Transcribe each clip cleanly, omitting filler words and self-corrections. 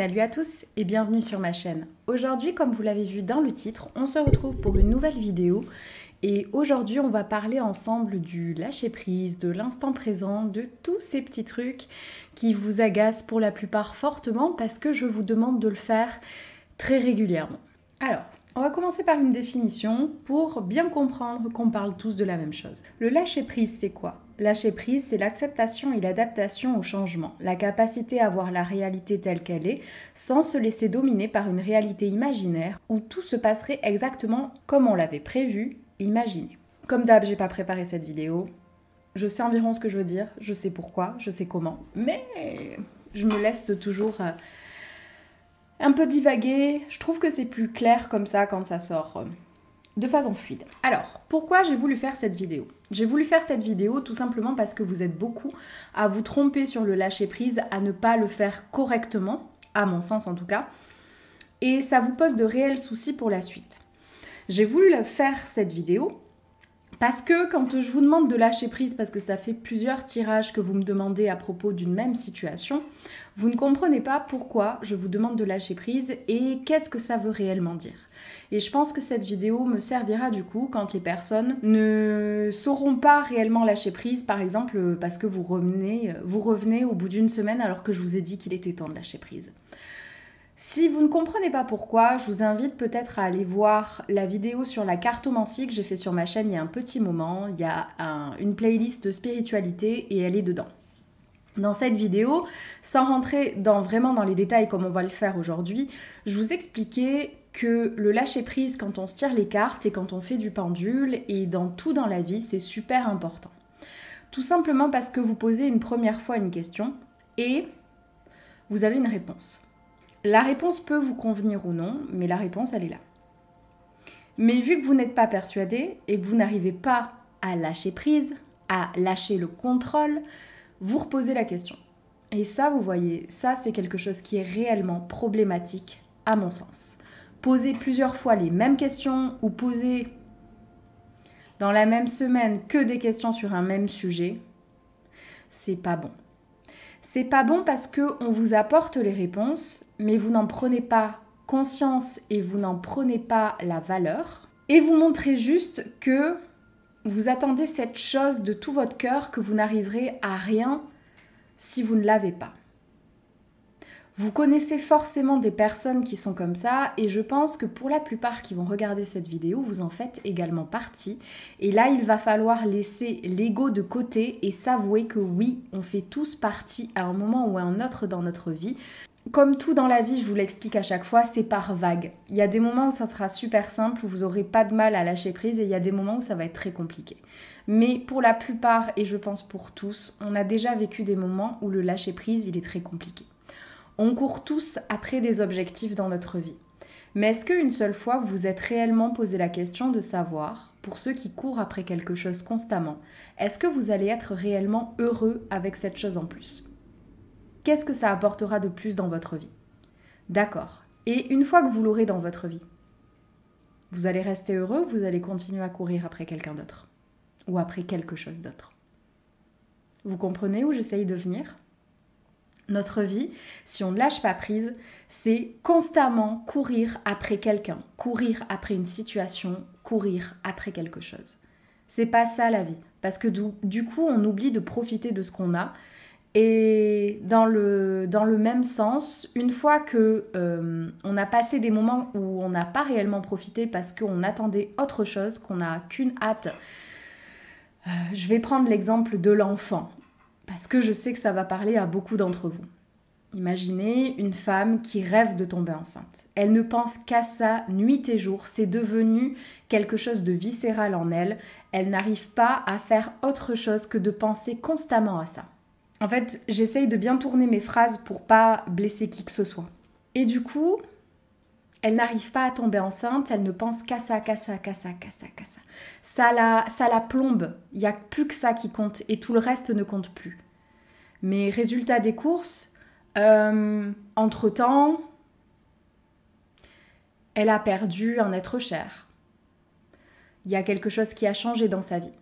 Salut à tous et bienvenue sur ma chaîne. Aujourd'hui, comme vous l'avez vu dans le titre, on se retrouve pour une nouvelle vidéo et aujourd'hui on va parler ensemble du lâcher-prise, de l'instant présent, de tous ces petits trucs qui vous agacent pour la plupart fortement parce que je vous demande de le faire très régulièrement. Alors, on va commencer par une définition pour bien comprendre qu'on parle tous de la même chose. Le lâcher-prise, c'est quoi ? Lâcher prise, c'est l'acceptation et l'adaptation au changement, la capacité à voir la réalité telle qu'elle est, sans se laisser dominer par une réalité imaginaire où tout se passerait exactement comme on l'avait prévu, imaginé. Comme d'hab, j'ai pas préparé cette vidéo. Je sais environ ce que je veux dire, je sais pourquoi, je sais comment, mais je me laisse toujours un peu divaguer. Je trouve que c'est plus clair comme ça quand ça sort de façon fluide. Alors, pourquoi j'ai voulu faire cette vidéo ? J'ai voulu faire cette vidéo tout simplement parce que vous êtes beaucoup à vous tromper sur le lâcher-prise, à ne pas le faire correctement, à mon sens en tout cas, et ça vous pose de réels soucis pour la suite. J'ai voulu faire cette vidéo parce que quand je vous demande de lâcher prise, parce que ça fait plusieurs tirages que vous me demandez à propos d'une même situation, vous ne comprenez pas pourquoi je vous demande de lâcher prise et qu'est-ce que ça veut réellement dire. Et je pense que cette vidéo me servira du coup quand les personnes ne sauront pas réellement lâcher prise, par exemple parce que vous revenez au bout d'une semaine alors que je vous ai dit qu'il était temps de lâcher prise. Si vous ne comprenez pas pourquoi, je vous invite peut-être à aller voir la vidéo sur la cartomancie que j'ai fait sur ma chaîne il y a un petit moment. Il y a une playlist spiritualité et elle est dedans. Dans cette vidéo, sans rentrer vraiment dans les détails comme on va le faire aujourd'hui, je vous expliquais que le lâcher-prise quand on se tire les cartes et quand on fait du pendule et dans tout dans la vie, c'est super important. Tout simplement parce que vous posez une première fois une question et vous avez une réponse. La réponse peut vous convenir ou non, mais la réponse, elle est là. Mais vu que vous n'êtes pas persuadé et que vous n'arrivez pas à lâcher prise, à lâcher le contrôle, vous reposez la question. Et ça, vous voyez, ça, c'est quelque chose qui est réellement problématique, à mon sens. Poser plusieurs fois les mêmes questions ou poser dans la même semaine que des questions sur un même sujet, c'est pas bon. C'est pas bon parce qu'on vous apporte les réponses, mais vous n'en prenez pas conscience et vous n'en prenez pas la valeur. Et vous montrez juste que vous attendez cette chose de tout votre cœur que vous n'arriverez à rien si vous ne l'avez pas. Vous connaissez forcément des personnes qui sont comme ça et je pense que pour la plupart qui vont regarder cette vidéo, vous en faites également partie. Et là, il va falloir laisser l'ego de côté et s'avouer que oui, on fait tous partie à un moment ou à un autre dans notre vie. Comme tout dans la vie, je vous l'explique à chaque fois, c'est par vague. Il y a des moments où ça sera super simple, où vous n'aurez pas de mal à lâcher prise et il y a des moments où ça va être très compliqué. Mais pour la plupart, et je pense pour tous, on a déjà vécu des moments où le lâcher prise, il est très compliqué. On court tous après des objectifs dans notre vie. Mais est-ce qu'une seule fois, vous vous êtes réellement posé la question de savoir, pour ceux qui courent après quelque chose constamment, est-ce que vous allez être réellement heureux avec cette chose en plus ? Qu'est-ce que ça apportera de plus dans votre vie ? D'accord. Et une fois que vous l'aurez dans votre vie, vous allez rester heureux ou vous allez continuer à courir après quelqu'un d'autre ? Ou après quelque chose d'autre ? Vous comprenez où j'essaye de venir ? Notre vie, si on ne lâche pas prise, c'est constamment courir après quelqu'un, courir après une situation, courir après quelque chose. C'est pas ça la vie, parce que du coup, on oublie de profiter de ce qu'on a. Et dans le même sens, une fois que on a passé des moments où on n'a pas réellement profité parce qu'on attendait autre chose, qu'on n'a qu'une hâte, je vais prendre l'exemple de l'enfant. Parce que je sais que ça va parler à beaucoup d'entre vous. Imaginez une femme qui rêve de tomber enceinte. Elle ne pense qu'à ça nuit et jour. C'est devenu quelque chose de viscéral en elle. Elle n'arrive pas à faire autre chose que de penser constamment à ça. En fait, j'essaye de bien tourner mes phrases pour pas blesser qui que ce soit. Et du coup, elle n'arrive pas à tomber enceinte, elle ne pense qu'à ça, qu'à ça, qu'à ça, qu'à ça, qu'à ça. Ça la plombe. Il n'y a plus que ça qui compte et tout le reste ne compte plus. Mais résultat des courses, entre-temps, elle a perdu un être cher. Il y a quelque chose qui a changé dans sa vie.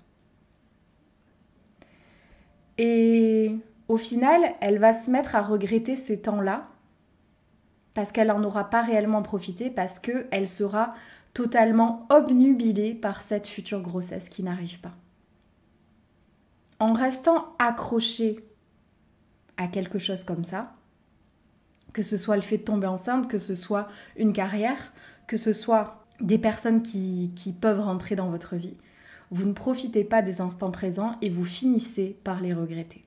Et au final, elle va se mettre à regretter ces temps-là parce qu'elle n'en aura pas réellement profité, parce qu'elle sera totalement obnubilée par cette future grossesse qui n'arrive pas. En restant accrochée à quelque chose comme ça, que ce soit le fait de tomber enceinte, que ce soit une carrière, que ce soit des personnes qui peuvent rentrer dans votre vie, vous ne profitez pas des instants présents et vous finissez par les regretter.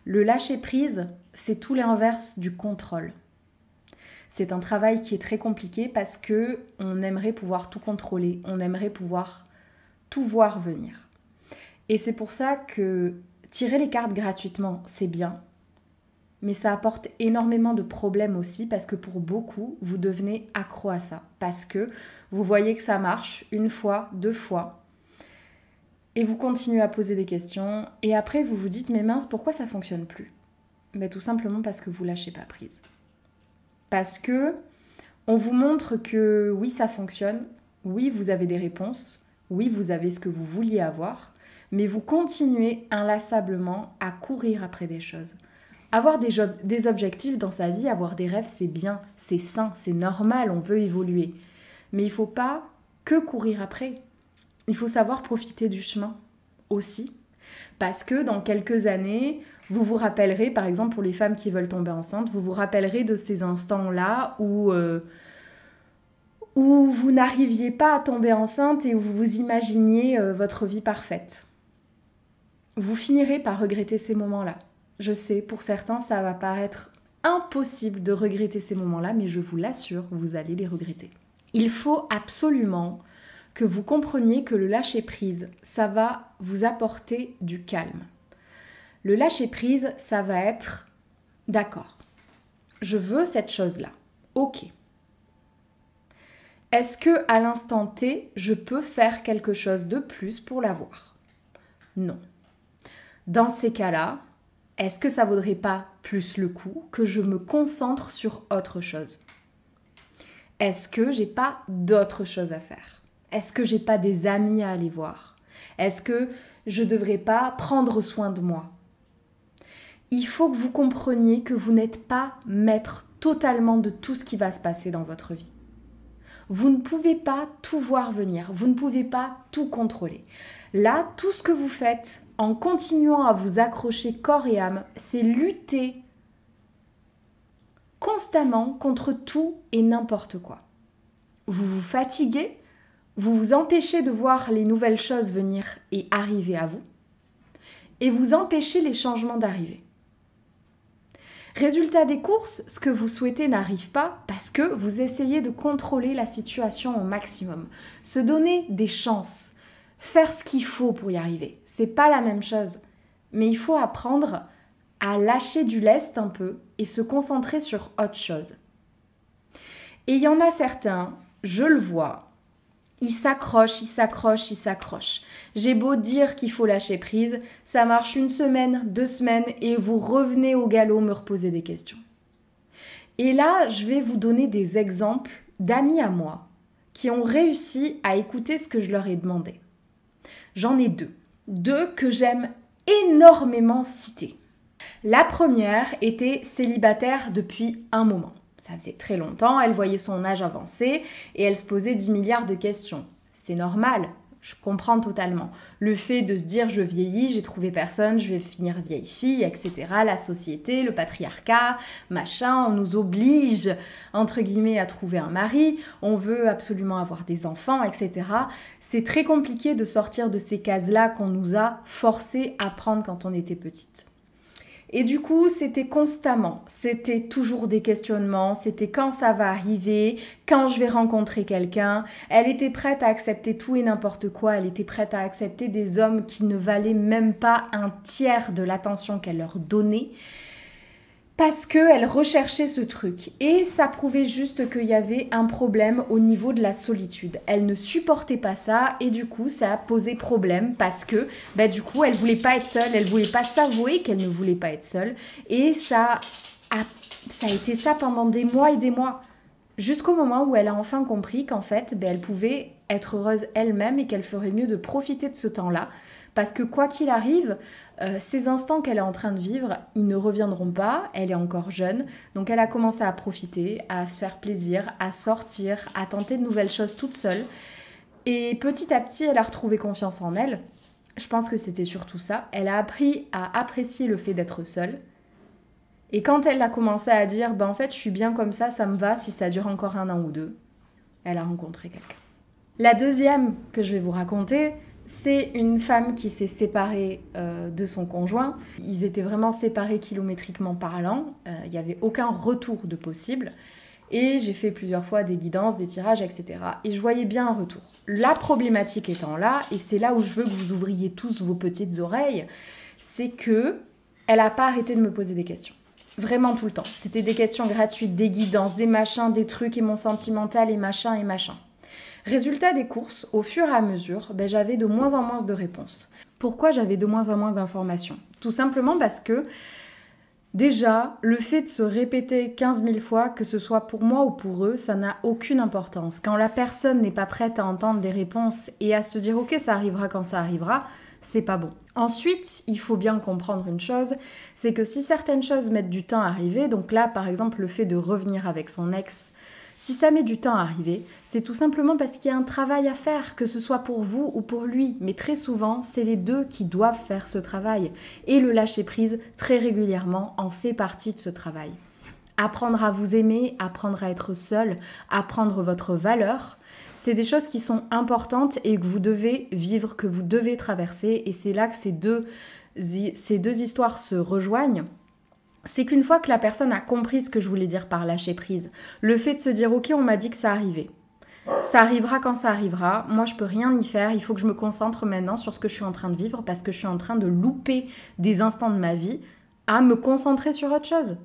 Le lâcher-prise, c'est tout l'inverse du contrôle. C'est un travail qui est très compliqué parce qu'on aimerait pouvoir tout contrôler, on aimerait pouvoir tout voir venir. Et c'est pour ça que tirer les cartes gratuitement, c'est bien, mais ça apporte énormément de problèmes aussi parce que pour beaucoup, vous devenez accro à ça. Parce que vous voyez que ça marche une fois, 2 fois, et vous continuez à poser des questions, et après vous vous dites « mais mince, pourquoi ça ne fonctionne plus ?» Mais tout simplement parce que vous ne lâchez pas prise. Parce que on vous montre que oui, ça fonctionne, oui, vous avez des réponses, oui, vous avez ce que vous vouliez avoir, mais vous continuez inlassablement à courir après des choses. Avoir des objectifs dans sa vie, avoir des rêves, c'est bien, c'est sain, c'est normal, on veut évoluer. Mais il ne faut pas que courir après. Il faut savoir profiter du chemin aussi. Parce que dans quelques années, vous vous rappellerez, par exemple pour les femmes qui veulent tomber enceintes, vous vous rappellerez de ces instants-là où vous n'arriviez pas à tomber enceinte et où vous vous imaginiez votre vie parfaite. Vous finirez par regretter ces moments-là. Je sais, pour certains, ça va paraître impossible de regretter ces moments-là, mais je vous l'assure, vous allez les regretter. Il faut absolument que vous compreniez que le lâcher-prise, ça va vous apporter du calme. Le lâcher-prise, ça va être « d'accord, je veux cette chose-là, ok. Est-ce que à l'instant T, je peux faire quelque chose de plus pour l'avoir? Non. Dans ces cas-là, est-ce que ça vaudrait pas plus le coup que je me concentre sur autre chose? Est-ce que j'ai pas d'autres choses à faire? Est-ce que j'ai pas des amis à aller voir? Est-ce que je devrais pas prendre soin de moi? Il faut que vous compreniez que vous n'êtes pas maître totalement de tout ce qui va se passer dans votre vie. Vous ne pouvez pas tout voir venir, vous ne pouvez pas tout contrôler. Là, tout ce que vous faites en continuant à vous accrocher corps et âme, c'est lutter constamment contre tout et n'importe quoi. Vous vous fatiguez, vous vous empêchez de voir les nouvelles choses venir et arriver à vous, et vous empêchez les changements d'arriver. Résultat des courses, ce que vous souhaitez n'arrive pas parce que vous essayez de contrôler la situation au maximum. Se donner des chances, faire ce qu'il faut pour y arriver. C'est pas la même chose. Mais il faut apprendre à lâcher du lest un peu et se concentrer sur autre chose. Et il y en a certains, je le vois, ils s'accrochent, ils s'accrochent, ils s'accrochent. J'ai beau dire qu'il faut lâcher prise, ça marche 1 semaine, 2 semaines et vous revenez au galop me reposer des questions. Et là, je vais vous donner des exemples d'amis à moi qui ont réussi à écouter ce que je leur ai demandé. J'en ai 2. 2 que j'aime énormément citer. La première était célibataire depuis un moment. Ça faisait très longtemps, elle voyait son âge avancé et elle se posait 10 milliards de questions. C'est normal, je comprends totalement. Le fait de se dire je vieillis, j'ai trouvé personne, je vais finir vieille fille, etc. La société, le patriarcat, machin, on nous oblige, entre guillemets, à trouver un mari, on veut absolument avoir des enfants, etc. C'est très compliqué de sortir de ces cases-là qu'on nous a forcé à prendre quand on était petite. Et du coup, c'était constamment, c'était toujours des questionnements, c'était quand ça va arriver, quand je vais rencontrer quelqu'un. Elle était prête à accepter tout et n'importe quoi, elle était prête à accepter des hommes qui ne valaient même pas un tiers de l'attention qu'elle leur donnait, parce qu'elle recherchait ce truc. Et ça prouvait juste qu'il y avait un problème au niveau de la solitude. Elle ne supportait pas ça et du coup, ça a posé problème parce que du coup, elle voulait pas être seule, elle voulait pas s'avouer qu'elle ne voulait pas être seule. Et ça a été ça pendant des mois et des mois. Jusqu'au moment où elle a enfin compris qu'en fait, elle pouvait être heureuse elle-même et qu'elle ferait mieux de profiter de ce temps-là Parce que quoi qu'il arrive, ces instants qu'elle est en train de vivre, ils ne reviendront pas, elle est encore jeune, donc elle a commencé à profiter, à se faire plaisir, à sortir, à tenter de nouvelles choses toute seule. Et petit à petit, elle a retrouvé confiance en elle. Je pense que c'était surtout ça. Elle a appris à apprécier le fait d'être seule. Et quand elle a commencé à dire, en fait, je suis bien comme ça me va si ça dure encore 1 an ou 2, elle a rencontré quelqu'un. La deuxième que je vais vous raconter, c'est une femme qui s'est séparée de son conjoint. Ils étaient vraiment séparés kilométriquement parlant. Il n'y avait aucun retour de possible. Et j'ai fait plusieurs fois des guidances, des tirages, etc. Et je voyais bien un retour. La problématique étant là, et c'est là où je veux que vous ouvriez tous vos petites oreilles, c'est que elle n'a pas arrêté de me poser des questions. Vraiment tout le temps. C'était des questions gratuites, des guidances, des machins, des trucs, et mon sentimental, et machin, et machin. Résultat des courses, au fur et à mesure, j'avais de moins en moins de réponses. Pourquoi j'avais de moins en moins d'informations? Tout simplement parce que, déjà, le fait de se répéter 15 000 fois, que ce soit pour moi ou pour eux, ça n'a aucune importance. Quand la personne n'est pas prête à entendre les réponses et à se dire « Ok, ça arrivera quand ça arrivera », c'est pas bon. Ensuite, il faut bien comprendre une chose, c'est que si certaines choses mettent du temps à arriver, donc là, par exemple, le fait de revenir avec son ex, si ça met du temps à arriver, c'est tout simplement parce qu'il y a un travail à faire, que ce soit pour vous ou pour lui. Mais très souvent, c'est les deux qui doivent faire ce travail. Et le lâcher-prise, très régulièrement, en fait partie de ce travail. Apprendre à vous aimer, apprendre à être seul, apprendre votre valeur, c'est des choses qui sont importantes et que vous devez vivre, que vous devez traverser. Et c'est là que ces deux histoires se rejoignent. C'est qu'une fois que la personne a compris ce que je voulais dire par lâcher prise, le fait de se dire « Ok, on m'a dit que ça arrivait. Ça arrivera quand ça arrivera. Moi, je peux rien y faire. Il faut que je me concentre maintenant sur ce que je suis en train de vivre parce que je suis en train de louper des instants de ma vie à me concentrer sur autre chose. »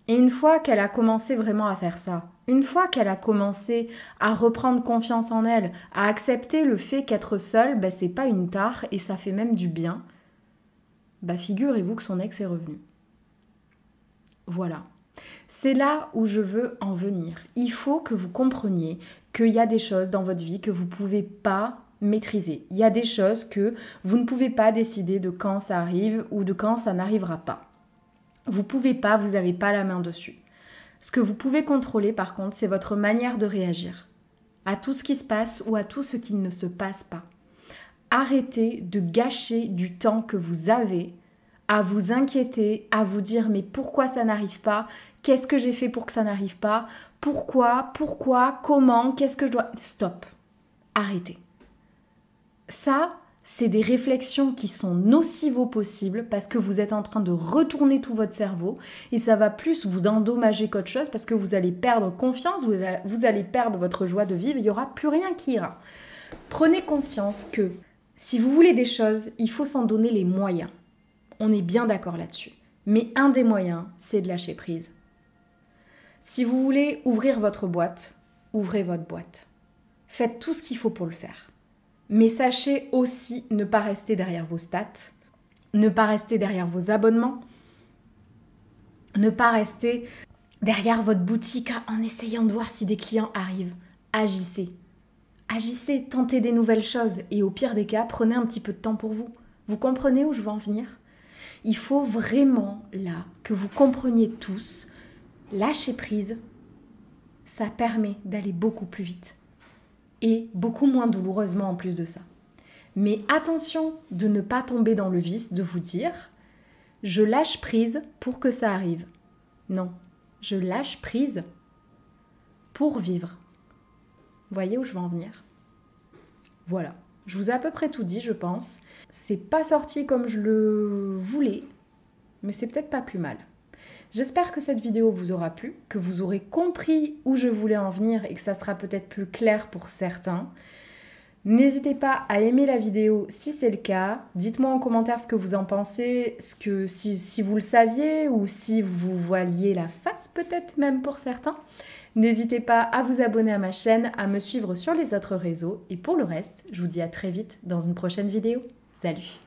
Et une fois qu'elle a commencé vraiment à faire ça, une fois qu'elle a commencé à reprendre confiance en elle, à accepter le fait qu'être seule, c'est pas une tare et ça fait même du bien, figurez-vous que son ex est revenu. Voilà. C'est là où je veux en venir. Il faut que vous compreniez qu'il y a des choses dans votre vie que vous ne pouvez pas maîtriser. Il y a des choses que vous ne pouvez pas décider de quand ça arrive ou de quand ça n'arrivera pas. Vous pouvez pas, vous n'avez pas la main dessus. Ce que vous pouvez contrôler par contre, c'est votre manière de réagir à tout ce qui se passe ou à tout ce qui ne se passe pas. Arrêtez de gâcher du temps que vous avez à vous inquiéter, à vous dire mais pourquoi ça n'arrive pas? Qu'est-ce que j'ai fait pour que ça n'arrive pas? Pourquoi? Comment? Qu'est-ce que je dois... Stop. Arrêtez. Ça, c'est des réflexions qui sont nocives au possible parce que vous êtes en train de retourner tout votre cerveau et ça va plus vous endommager qu'autre chose parce que vous allez perdre confiance, vous allez perdre votre joie de vivre, il n'y aura plus rien qui ira. Prenez conscience que si vous voulez des choses, il faut s'en donner les moyens. On est bien d'accord là-dessus. Mais un des moyens, c'est de lâcher prise. Si vous voulez ouvrir votre boîte, ouvrez votre boîte. Faites tout ce qu'il faut pour le faire. Mais sachez aussi ne pas rester derrière vos stats, ne pas rester derrière vos abonnements, ne pas rester derrière votre boutique en essayant de voir si des clients arrivent. Agissez. Agissez, tentez des nouvelles choses et au pire des cas, prenez un petit peu de temps pour vous. Vous comprenez où je veux en venir ? Il faut vraiment, là, que vous compreniez tous, lâcher prise, ça permet d'aller beaucoup plus vite. Et beaucoup moins douloureusement en plus de ça. Mais attention de ne pas tomber dans le vice de vous dire « je lâche prise pour que ça arrive ». Non, je lâche prise pour vivre. Voyez où je veux en venir ? Voilà. Je vous ai à peu près tout dit, je pense. C'est pas sorti comme je le voulais, mais c'est peut-être pas plus mal. J'espère que cette vidéo vous aura plu, que vous aurez compris où je voulais en venir et que ça sera peut-être plus clair pour certains. N'hésitez pas à aimer la vidéo si c'est le cas. Dites-moi en commentaire ce que vous en pensez, si vous le saviez ou si vous voiliez la face peut-être même pour certains. N'hésitez pas à vous abonner à ma chaîne, à me suivre sur les autres réseaux. Et pour le reste, je vous dis à très vite dans une prochaine vidéo. Salut!